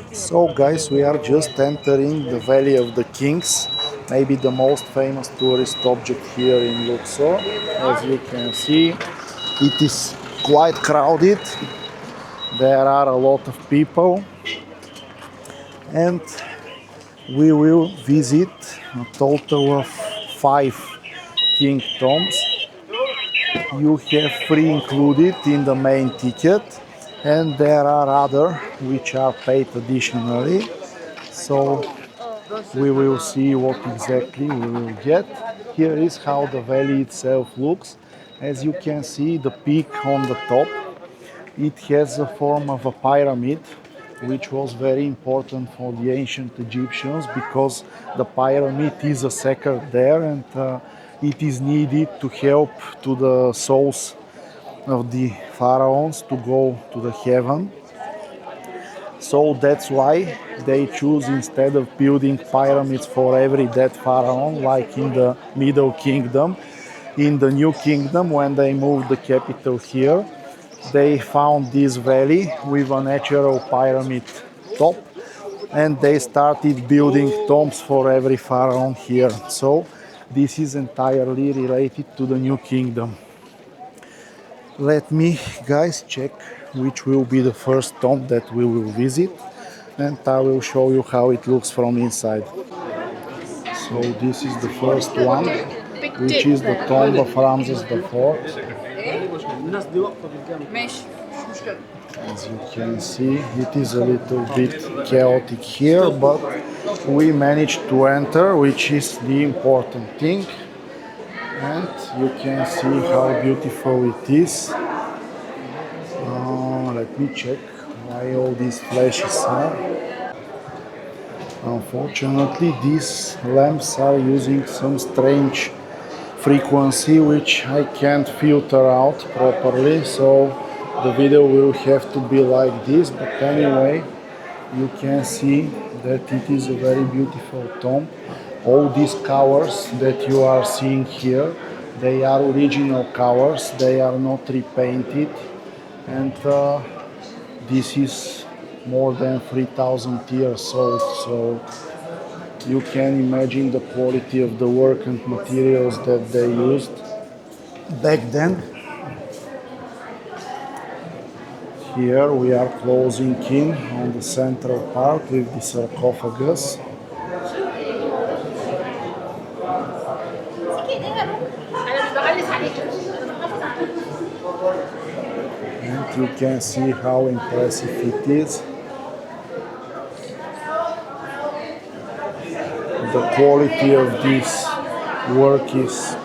So guys, we are just entering the Valley of the Kings, maybe the most famous tourist object here in Luxor. As you can see, it is quite crowded. There are a lot of people and we will visit a total of 5 king tombs. You have 3 included in the main ticket and there are other which are paid additionally. So we will see what exactly we will get. Here is how the valley itself looks. As you can see, the peak on the top, it has the form of a pyramid, which was very important for the ancient Egyptians because the pyramid is a secret there and it is needed to help to the souls of the pharaohs to go to the heaven. So that's why they choose, instead of building pyramids for every dead pharaoh like in the Middle Kingdom, in the New Kingdom, when they moved the capital here, they found this valley with a natural pyramid top and they started building tombs for every pharaoh here. So this is entirely related to the New Kingdom. Let me, guys, check which will be the first tomb that we will visit and I will show you how it looks from inside. So this is the first one, which is the tomb of Ramses IV. As you can see, it is a little bit chaotic here, but we managed to enter, which is the important thing. And you can see how beautiful it is. Let me check why all these flashes are. Unfortunately, these lamps are using some strange frequency which I can't filter out properly, so the video will have to be like this. But anyway, you can see that it is a very beautiful tomb. All these covers that you are seeing here, they are original covers, they are not repainted, and this is more than 3,000 years old, so you can imagine the quality of the work and materials that they used back then. Here we are closing in on the central part with the sarcophagus. And you can see how impressive it is. The quality of this work is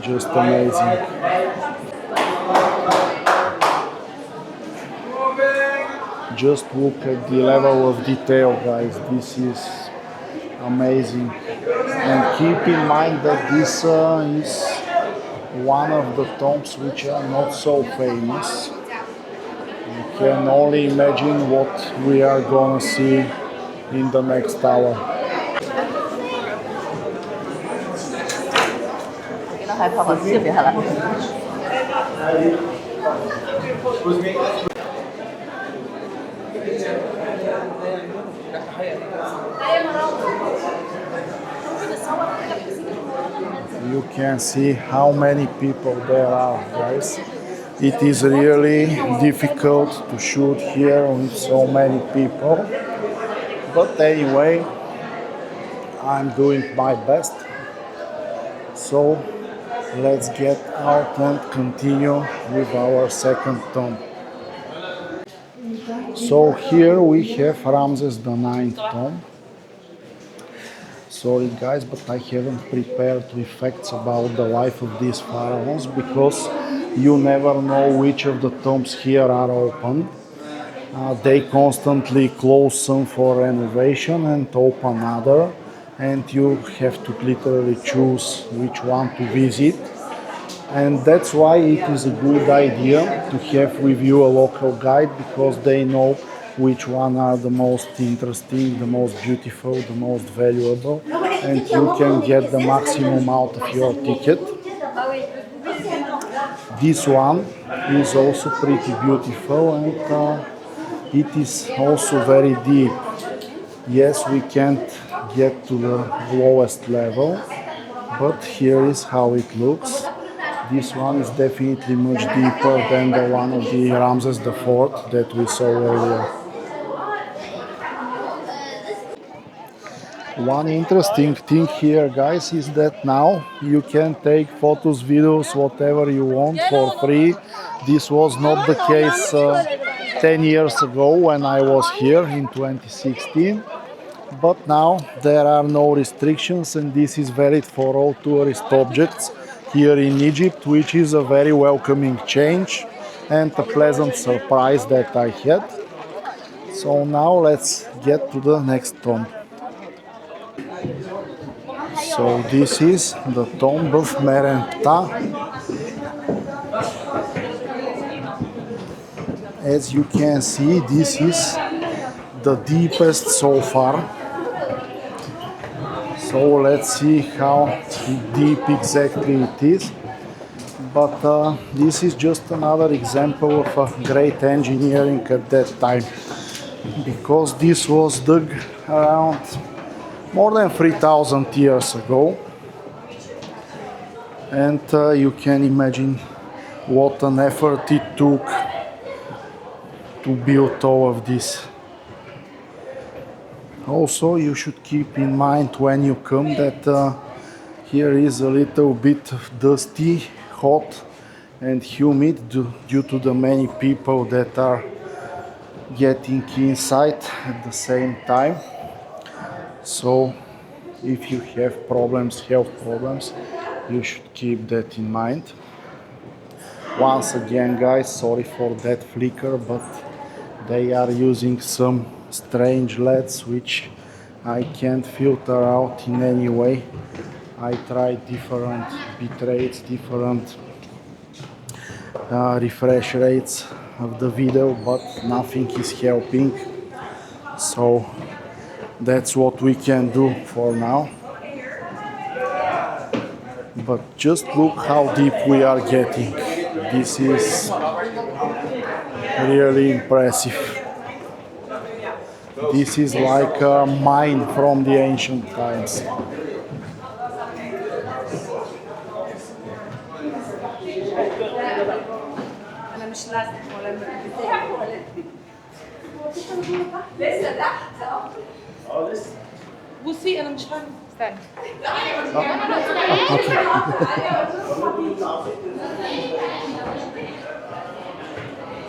just amazing. Just look at the level of detail, guys. This is amazing. And keep in mind that this is one of the tombs which are not so famous. You can only imagine what we are gonna see in the next hour. You can see how many people there are, guys. It is really difficult to shoot here with so many people. But anyway, I'm doing my best. So let's get out and continue with our second tomb. So here we have Ramses IX tomb. Sorry guys, but I haven't prepared with facts about the life of these pharaohs because you never know which of the tombs here are open. They constantly close some for renovation and open other, and you have to literally choose which one to visit. And that's why it is a good idea to have with you a local guide, because they know which one are the most interesting, the most beautiful, the most valuable, and you can get the maximum out of your ticket. This one is also pretty beautiful, and it is also very deep. Yes, we can't get to the lowest level, but here is how it looks. This one is definitely much deeper than the one of the Ramses IV that we saw earlier. One interesting thing here, guys, is that now you can take photos, videos, whatever you want for free. This was not the case 10 years ago when I was here in 2016. But now there are no restrictions, and this is valid for all tourist objects here in Egypt, which is a very welcoming change and a pleasant surprise that I had. So now let's get to the next tomb. So this is the tomb of Merenta. As you can see, this is the deepest so far. So let's see how deep exactly it is. But this is just another example of great engineering at that time, because this was dug around more than 3,000 years ago. And you can imagine what an effort it took to build all of this. Also, you should keep in mind when you come that here is a little bit dusty, hot and humid due to the many people that are getting inside at the same time. So if you have health problems, you should keep that in mind. Once again, guys, sorry for that flicker, but they are using some strange LEDs which I can't filter out in any way. I tried different bit rates, different refresh rates of the video, but nothing is helping. So that's what we can do for now. But just look how deep we are getting. This is really impressive. This is like a mine from the ancient times. بصي انا مش فاهمه استنى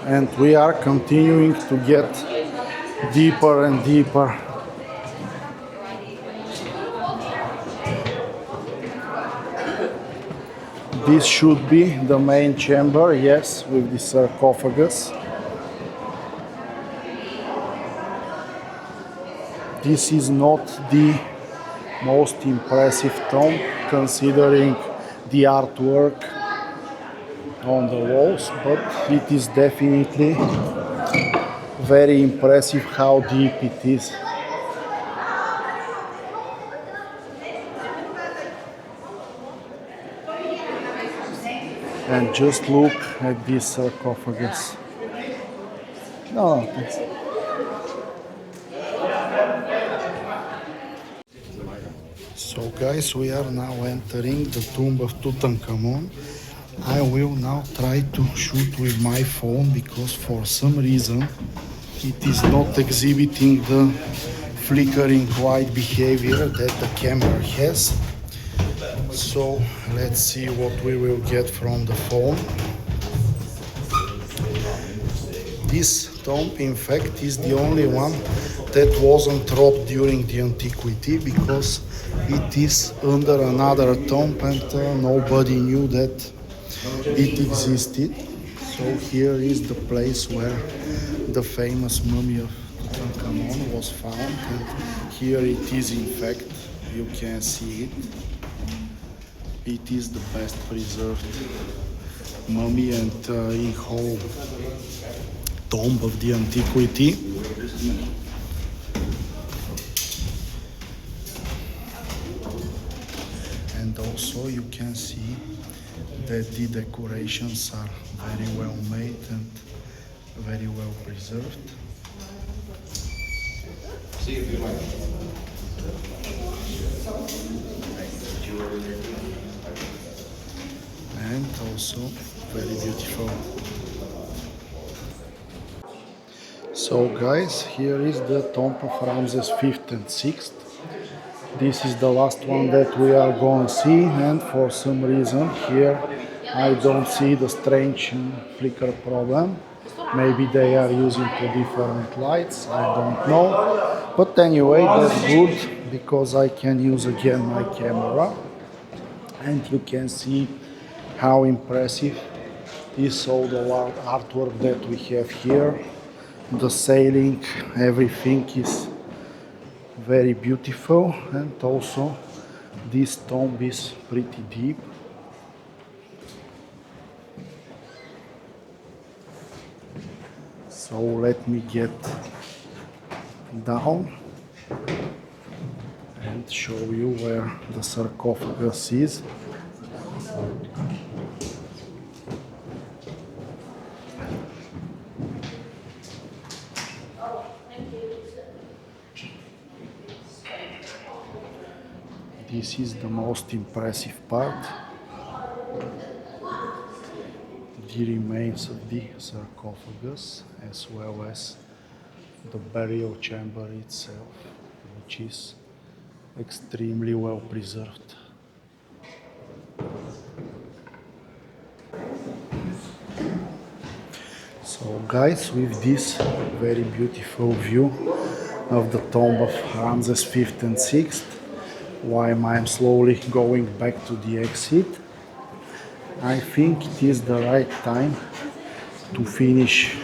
And we are continuing to get deeper and deeper. This should be the main chamber, yes, with the sarcophagus. This is not the most impressive tomb, considering the artwork on the walls, but it is definitely very impressive how deep it is. And just look at this sarcophagus. No, thanks. So guys, we are now entering the tomb of Tutankhamun. I will now try to shoot with my phone because for some reason it is not exhibiting the flickering white behavior that the camera has. So let's see what we will get from the phone. This tomb, in fact, is the only one that wasn't robbed during the antiquity, because it is under another tomb and nobody knew that it existed. So here is the place where the famous mummy of Tutankhamun was found, and here it is, in fact, you can see it. It is the best preserved mummy and in whole tomb of the antiquity. And also you can see that the decorations are very well made and very well preserved. And also very beautiful. So guys, here is the tomb of Ramses V and VI. This is the last one that we are going to see, and for some reason here I don't see the strange flicker problem. Maybe they are using two different lights, I don't know. But anyway, that's good because I can use again my camera and you can see how impressive is all the artwork that we have here. The sailing, everything is very beautiful, and also this tomb is pretty deep. So let me get down and show you where the sarcophagus is. This is the most impressive part, the remains of the sarcophagus as well as the burial chamber itself, which is extremely well preserved. So guys, with this very beautiful view of the tomb of Ramses V and VI, while I'm slowly going back to the exit, I think it is the right time to finish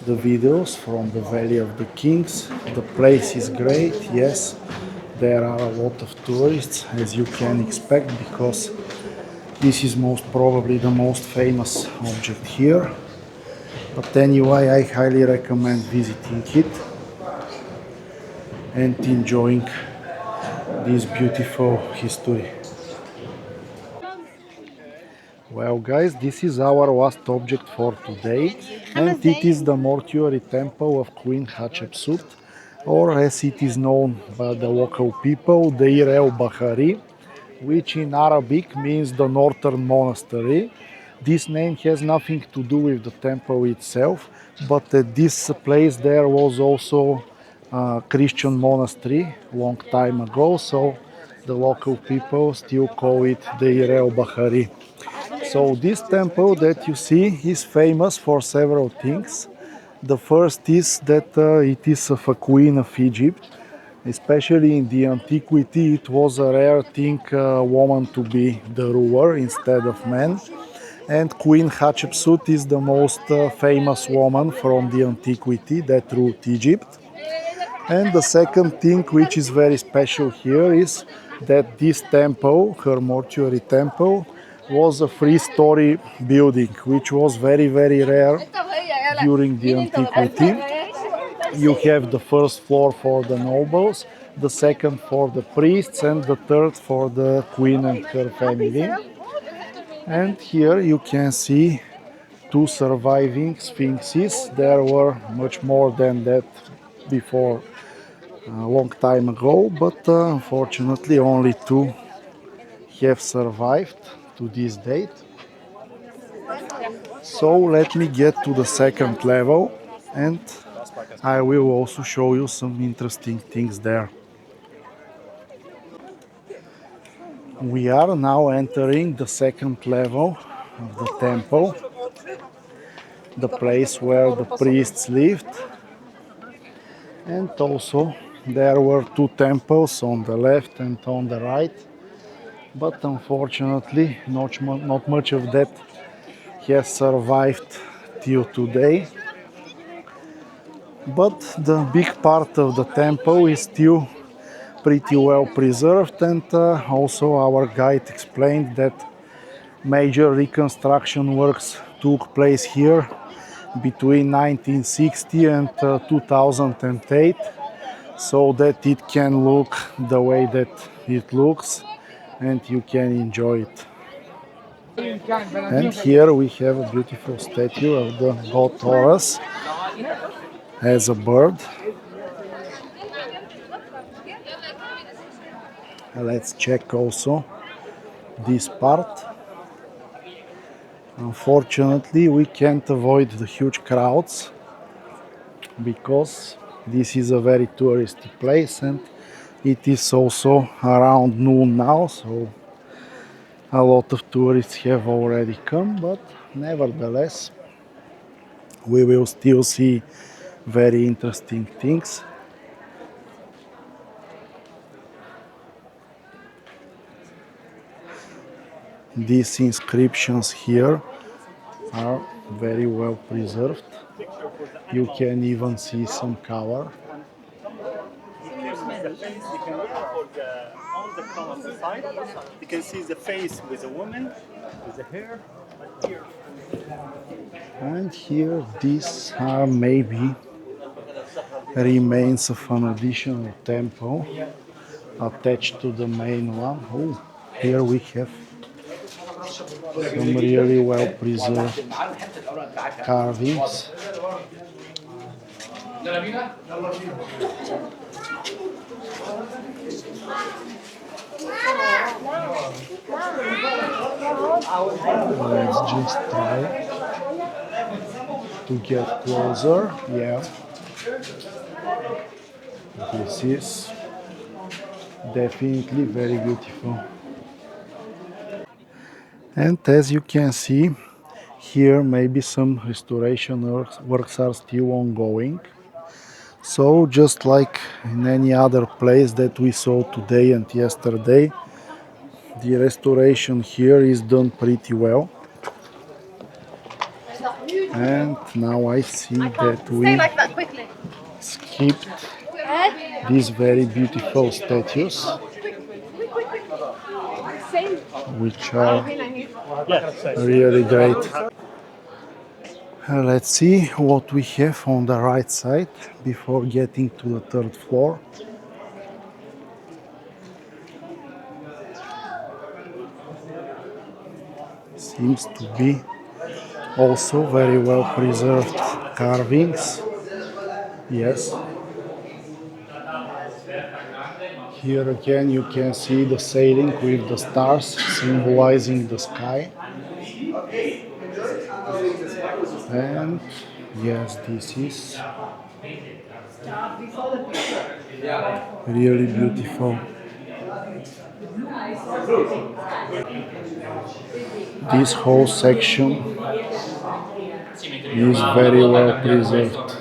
the videos from the Valley of the Kings. The place is great, yes, there are a lot of tourists, as you can expect, because this is most probably the most famous object here. But anyway, I highly recommend visiting it and enjoying this beautiful history. Well guys, this is our last object for today, and it is the mortuary temple of Queen Hatshepsut, or as it is known by the local people, Deir el-Bahari, which in Arabic means the northern monastery. This name has nothing to do with the temple itself, but at this place there was also a Christian monastery long time ago, so the local people still call it Deir el-Bahari. So this temple that you see is famous for several things. The first is that it is of a queen of Egypt. Especially in the antiquity, it was a rare thing a woman to be the ruler instead of man. And Queen Hatshepsut is the most famous woman from the antiquity that ruled Egypt. And the second thing which is very special here is that this temple, her mortuary temple, was a three-story building, which was very, very rare during the antiquity. You have the first floor for the nobles, the second for the priests, and the third for the queen and her family. And here you can see two surviving sphinxes. There were much more than that before, a long time ago, but unfortunately only two have survived to this date. So let me get to the second level and I will also show you some interesting things there. We are now entering the second level of the temple, the place where the priests lived, and also there were two temples on the left and on the right, but unfortunately not much of that has survived till today. But the big part of the temple is still pretty well preserved, and also our guide explained that major reconstruction works took place here between 1960 and 2008, so that it can look the way that it looks and you can enjoy it. And here we have a beautiful statue of the god Taurus as a bird. Let's check also this part. Unfortunately, we can't avoid the huge crowds because this is a very touristy place and it is also around noon now, so a lot of tourists have already come, but nevertheless, we will still see very interesting things. These inscriptions here are very well preserved. You can even see some color. On the front of the side, you can see the face with a woman with the hair. And here these are maybe remains of an additional temple attached to the main one. Oh, here we have some really well preserved carvings. Let's just try to get closer. Yeah, this is definitely very beautiful. And as you can see, here maybe some restoration works are still ongoing. So just like in any other place that we saw today and yesterday, the restoration here is done pretty well. And now I see that we skipped these very beautiful statues, which are really great. Let's see what we have on the right side before getting to the third floor. Seems to be also very well preserved carvings. Yes. Here again you can see the sailing with the stars symbolizing the sky. And yes, this is really beautiful. This whole section is very well preserved.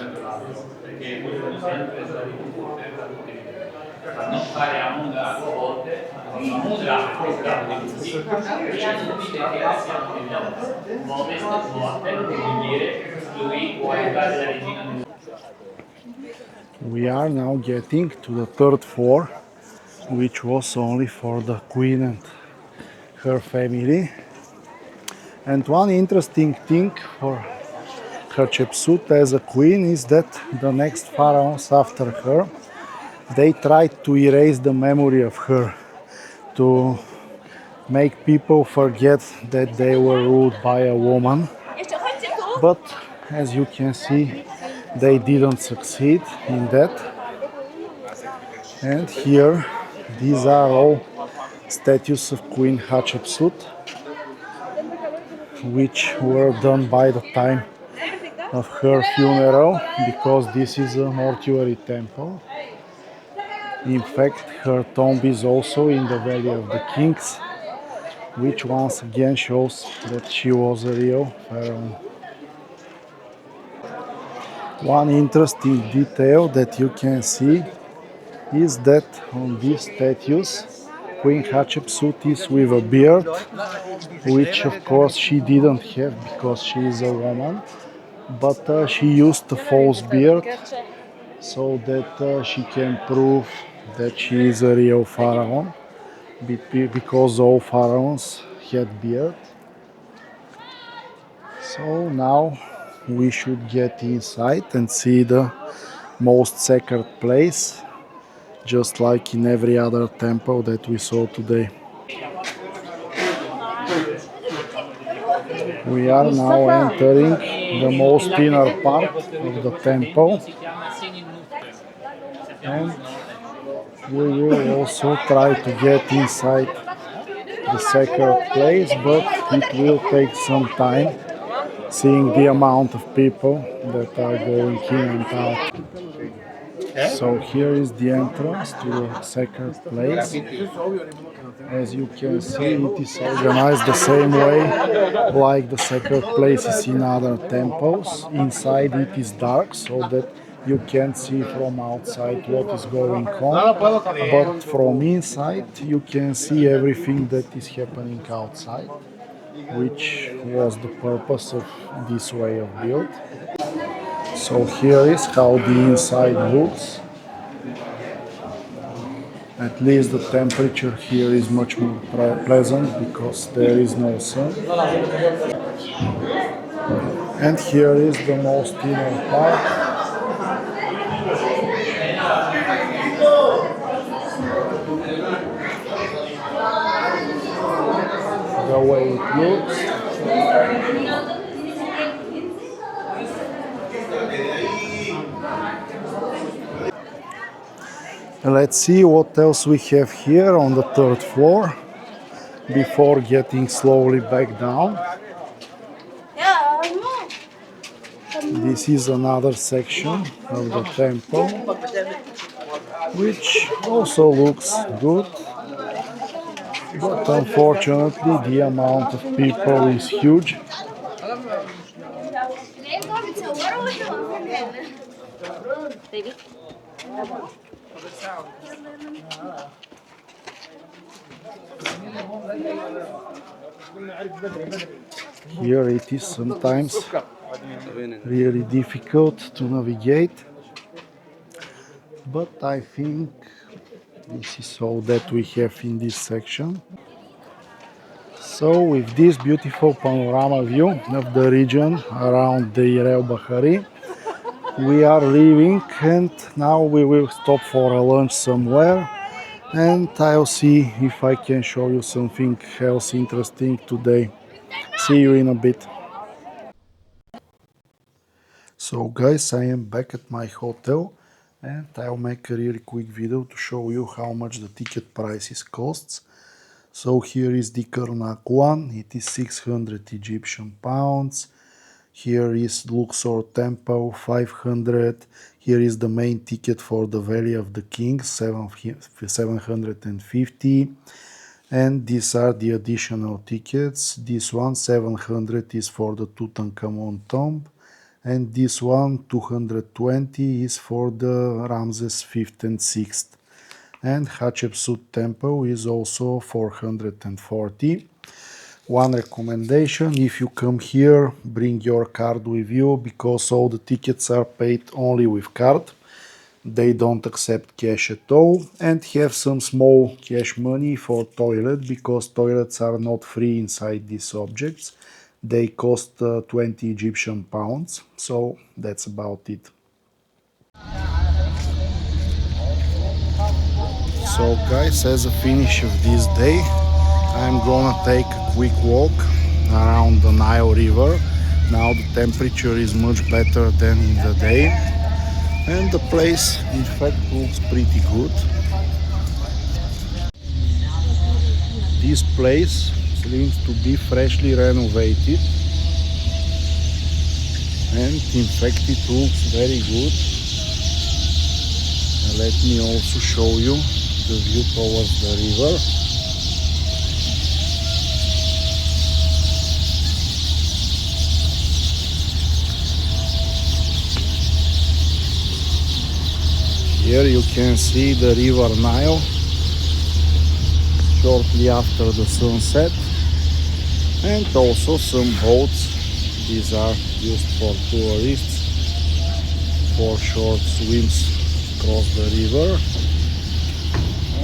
We are now getting to the third floor, which was only for the queen and her family. And one interesting thing for Hatshepsut as a queen is that the next pharaohs after her, they tried to erase the memory of her, to make people forget that they were ruled by a woman. But as you can see, they didn't succeed in that. And here, these are all statues of Queen Hatshepsut, which were done by the time of her funeral, because this is a mortuary temple. In fact, her tomb is also in the Valley of the Kings, which once again shows that she was a real pharaoh. One interesting detail that you can see is that on these statues, Queen Hatshepsut is with a beard, which of course she didn't have because she is a woman, but she used a false beard so that she can prove that she is a real pharaoh, because all pharaohs had beard. So now we should get inside and see the most sacred place, just like in every other temple that we saw today. We are now entering the most inner part of the temple, and We will also try to get inside the sacred place, but it will take some time, seeing the amount of people that are going in and out. So here is the entrance to the sacred place. As you can see, it is organized the same way like the sacred places in other temples. Inside it is dark so that you can't see from outside what is going on, but from inside you can see everything that is happening outside, which was the purpose of this way of build. So here is how the inside looks. At least the temperature here is much more pleasant because there is no sun. And here is the most inner part. The way it looks. Let's see what else we have here on the third floor before getting slowly back down. This is another section of the temple, which also looks good, but unfortunately the amount of people is huge. Here it is sometimes really difficult to navigate, but I think this is all that we have in this section. So with this beautiful panorama view of the region around the El Bahari, we are leaving and now we will stop for a lunch somewhere, and I'll see if I can show you something else interesting today. See you in a bit. So guys, I am back at my hotel and I'll make a really quick video to show you how much the ticket prices costs. So here is the Karnak one, it is 600 Egyptian pounds. Here is Luxor Temple, 500. Here is the main ticket for the Valley of the Kings, 750. And these are the additional tickets. This one, 700, is for the Tutankhamun tomb. And this one, 220, is for the Ramses 5th and 6th. And Hatshepsut Temple is also 440. One recommendation: if you come here, bring your card with you, because all the tickets are paid only with card. They don't accept cash at all, and have some small cash money for toilet, because toilets are not free inside these objects. They cost 20 Egyptian pounds, so that's about it. So guys, as a finish of this day, I'm gonna take a quick walk around the Nile River. Now the temperature is much better than in the day, and the place in fact looks pretty good. This place seems to be freshly renovated, and in fact it looks very good. Let me also show you the view towards the river. Here you can see the river Nile shortly after the sunset, and also some boats. These are used for tourists for short swims across the river,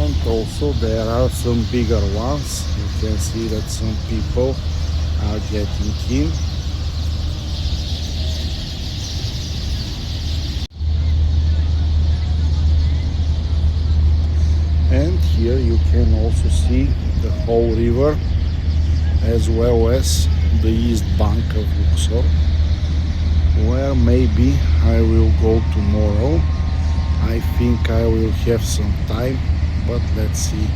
and also there are some bigger ones. You can see that some people are getting in. And here you can also see the whole river, as well as the east bank of Luxor, where maybe I will go tomorrow. I think I will have some time, but let's see.